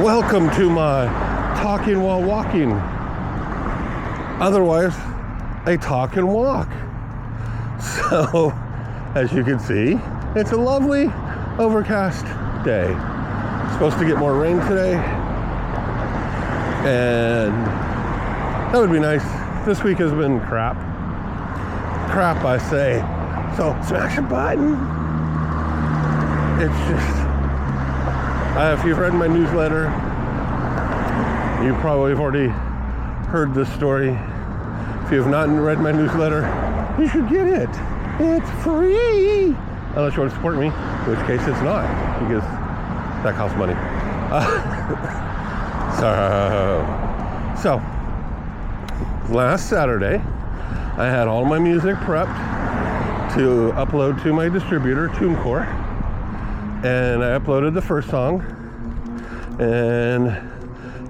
Welcome to my talking while walking. Otherwise, a talk and walk. So, as you can see, it's a lovely overcast day. It's supposed to get more rain today. And that would be nice. This week has been crap. Crap, I say. So, smash a button. It's just... if you've read my newsletter, you probably have already heard this story. If you have not read my newsletter, you should get it. It's free. Unless you want to support me, in which case it's not, because that costs money. So, last Saturday, I had all my music prepped to upload to my distributor, TuneCore. And I uploaded the first song, and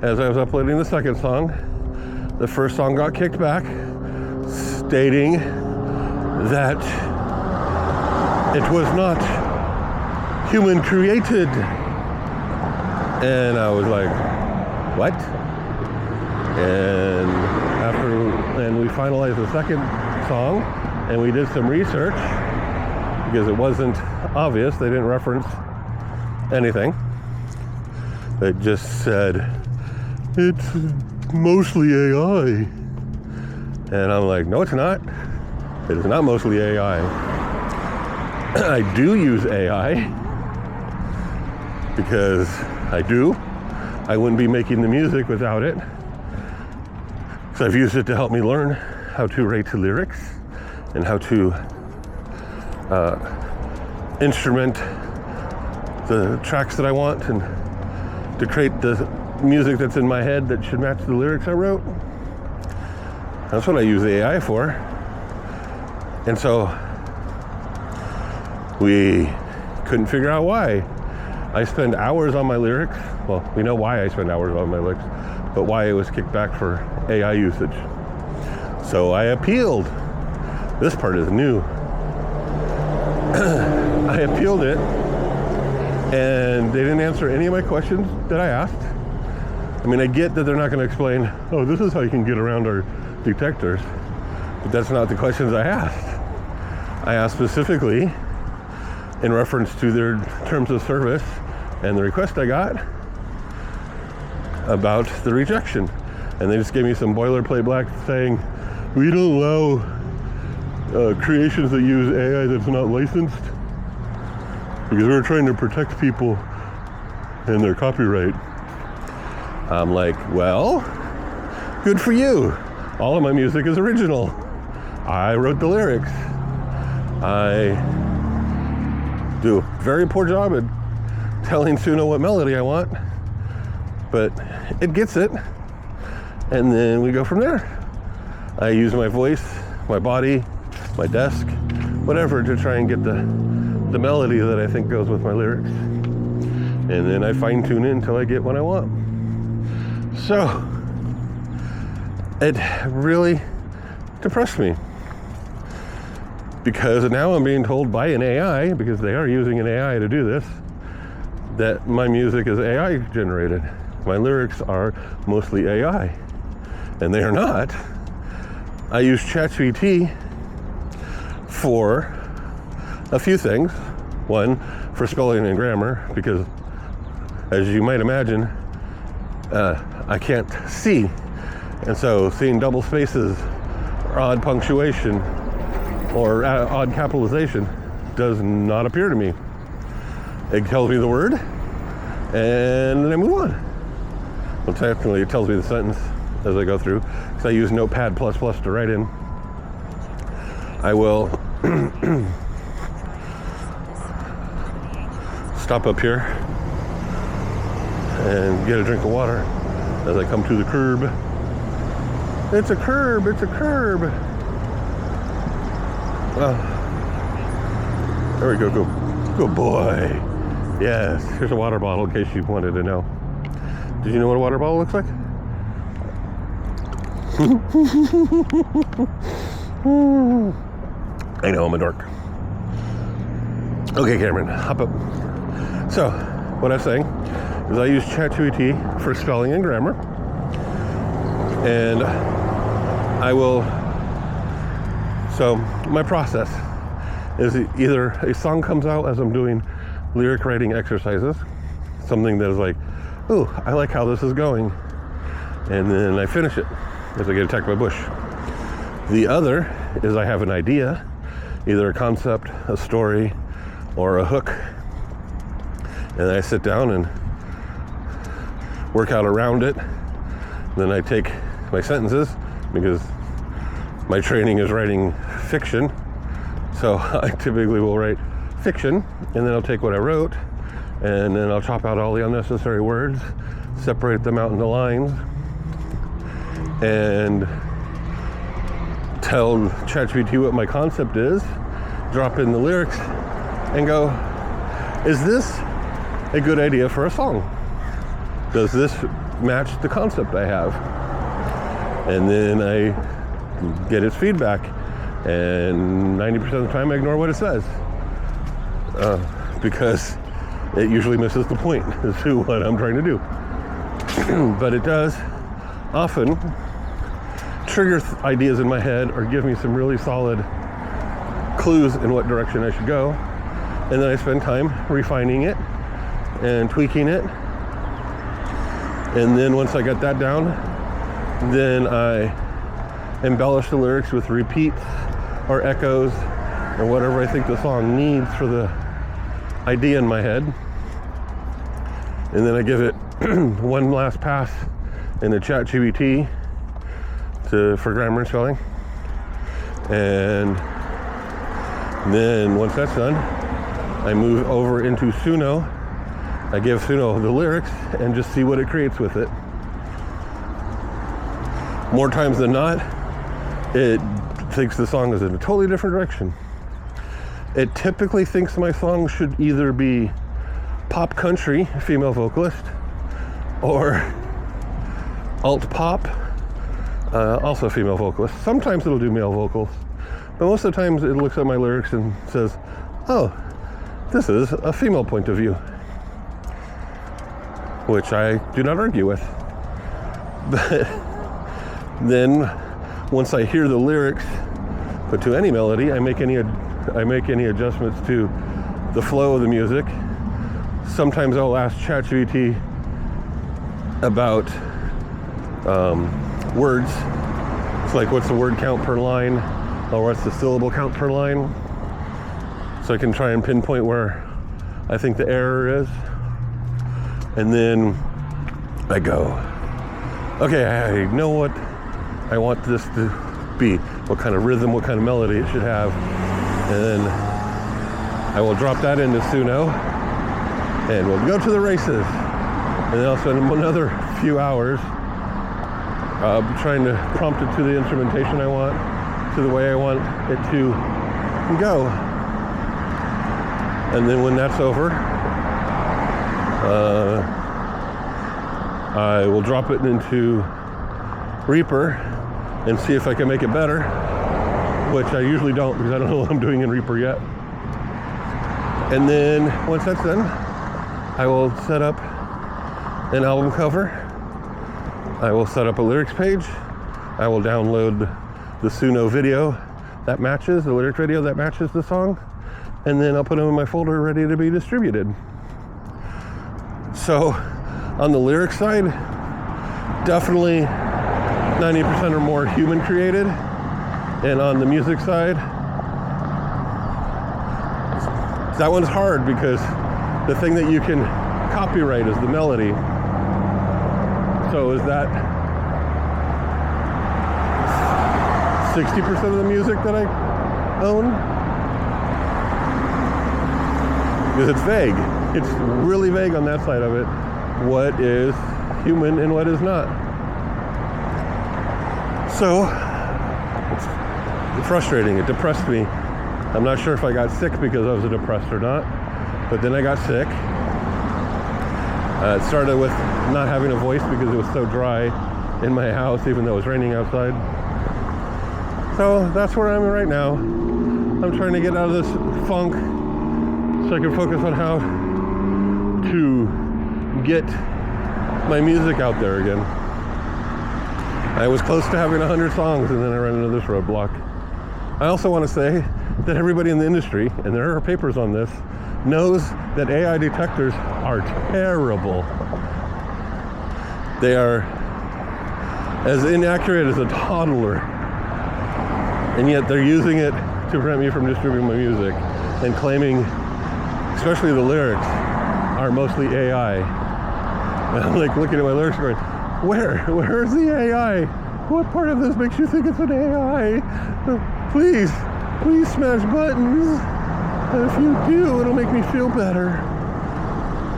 as I was uploading the second song, the first song got kicked back, stating that it was not human created. And I was like, what? And we finalized the second song, and we did some research, because it wasn't obvious. They didn't reference anything. They just said, it's mostly AI. And I'm like, no, it's not. It is not mostly AI. I do use AI, because I do. I wouldn't be making the music without it. So I've used it to help me learn how to write the lyrics and how to instrument the tracks that I want and to create the music that's in my head that should match the lyrics I wrote. That's what I use AI for. And so we couldn't figure out why. I spend hours on my lyrics. Well, we know why I spend hours on my lyrics, but why it was kicked back for AI usage. So I appealed. This part is new. I appealed it, and they didn't answer any of my questions that I asked. I mean, I get that they're not going to explain, oh, this is how you can get around our detectors, but that's not the questions I asked. I asked specifically in reference to their terms of service and the request I got about the rejection. And they just gave me some boilerplate black saying, we don't allow creations that use AI that's not licensed, because we're trying to protect people and their copyright. I'm like, well, good for you. All of my music is original. I wrote the lyrics. I do a very poor job at telling Suno what melody I want, but it gets it. And then we go from there. I use my voice, my body, my desk, whatever, to try and get the melody that I think goes with my lyrics. And then I fine tune it until I get what I want. So it really depressed me, because now I'm being told by an AI, because they are using an AI to do this, that my music is AI generated. My lyrics are mostly AI, and they are not. I use ChatGPT for a few things. One, for spelling and grammar, because as you might imagine, I can't see. And so seeing double spaces or odd punctuation or odd capitalization does not appear to me. It tells me the word, and then I move on. Well, technically it tells me the sentence as I go through, because I use Notepad++ to write in. I will stop up here and get a drink of water as I come to the curb. It's a curb, it's a curb. There we go, good boy. Yes, here's a water bottle in case you wanted to know. Did you know what a water bottle looks like? I know, I'm a dork. Okay, Cameron, hop up. So, what I was saying is I use ChatGPT for spelling and grammar. And so my process is either a song comes out as I'm doing lyric writing exercises, something that is like, oh, I like how this is going, and then I finish it as I get attacked by bush. The other is I have an idea, either a concept, a story, or a hook, and I sit down and work out around it. Then I take my sentences, because my training is writing fiction, so I typically will write fiction, and then I'll take what I wrote, and then I'll chop out all the unnecessary words, separate them out into lines, and tell ChatGPT what my concept is, drop in the lyrics, and go, is this a good idea for a song? Does this match the concept I have? And then I get its feedback, and 90% of the time I ignore what it says, because it usually misses the point as to what I'm trying to do. But it does often trigger ideas in my head, or give me some really solid clues in what direction I should go, and then I spend time refining it and tweaking it. And then once I get that down, then I embellish the lyrics with repeats or echoes or whatever I think the song needs for the idea in my head. And then I give it one last pass in the ChatGPT for grammar and spelling. And then once that's done, I move over into Suno. I give Suno the lyrics and just see what it creates with it. More times than not, it thinks the song is in a totally different direction. It typically thinks my song should either be pop country, female vocalist, or alt pop, also female vocalist. Sometimes it'll do male vocals, but most of the times it looks at my lyrics and says, oh, this is a female point of view, which I do not argue with. But then once I hear the lyrics put to any melody, I make any adjustments to the flow of the music. Sometimes I'll ask ChatGPT about words. It's like, what's the word count per line, or what's the syllable count per line, so I can try and pinpoint where I think the error is. And then I go, okay, I know what I want this to be, what kind of rhythm, what kind of melody it should have, and then I will drop that into Suno, and we'll go to the races. And then I'll spend another few hours trying to prompt it to the instrumentation I want, to the way I want it to go. And then when that's over, I will drop it into Reaper and see if I can make it better, which I usually don't, because I don't know what I'm doing in Reaper yet. And then once that's done, I will set up an album cover. I will set up a lyrics page. I will download the Suno video that matches, the lyric video that matches the song, and then I'll put them in my folder ready to be distributed. So on the lyrics side, definitely 90% or more human created. And on the music side, that one's hard, because the thing that you can copyright is the melody. So is that 60% of the music that I own? Because it's vague. It's really vague on that side of it. What is human and what is not? So it's frustrating. It depressed me. I'm not sure if I got sick because I was depressed or not, but then I got sick. It started with not having a voice because it was so dry in my house, even though it was raining outside. So that's where I'm right now. I'm trying to get out of this funk so I can focus on how to get my music out there again. I was close to having 100 songs, and then I ran into this roadblock. I also want to say that everybody in the industry, and there are papers on this, knows that AI detectors are terrible. They are as inaccurate as a toddler, and yet they're using it to prevent me from distributing my music and claiming, especially the lyrics, are mostly AI. And I'm like looking at my lyrics going, where's the AI? What part of this makes you think it's an AI? Please smash buttons. If you do, it'll make me feel better.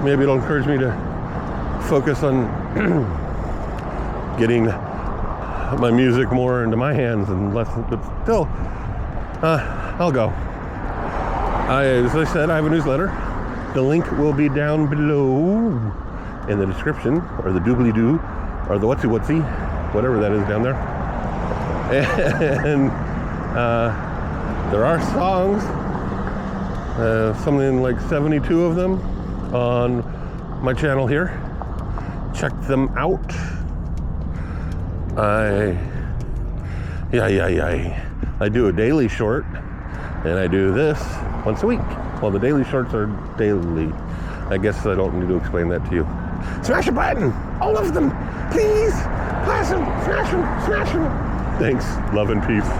Maybe it'll encourage me to focus on getting my music more into my hands and less, but still, I'll go. As I said, I have a newsletter. The link will be down below in the description, or the doobly-doo, or the whatsy, whatever that is down there. And there are songs, something like 72 of them on my channel here. Check them out. I do a daily short, and I do this once a week. Well, the daily shorts are daily. I guess I don't need to explain that to you. Smash a button! All of them! Please! Blast them! Smash them! Smash them! Thanks. Love and peace.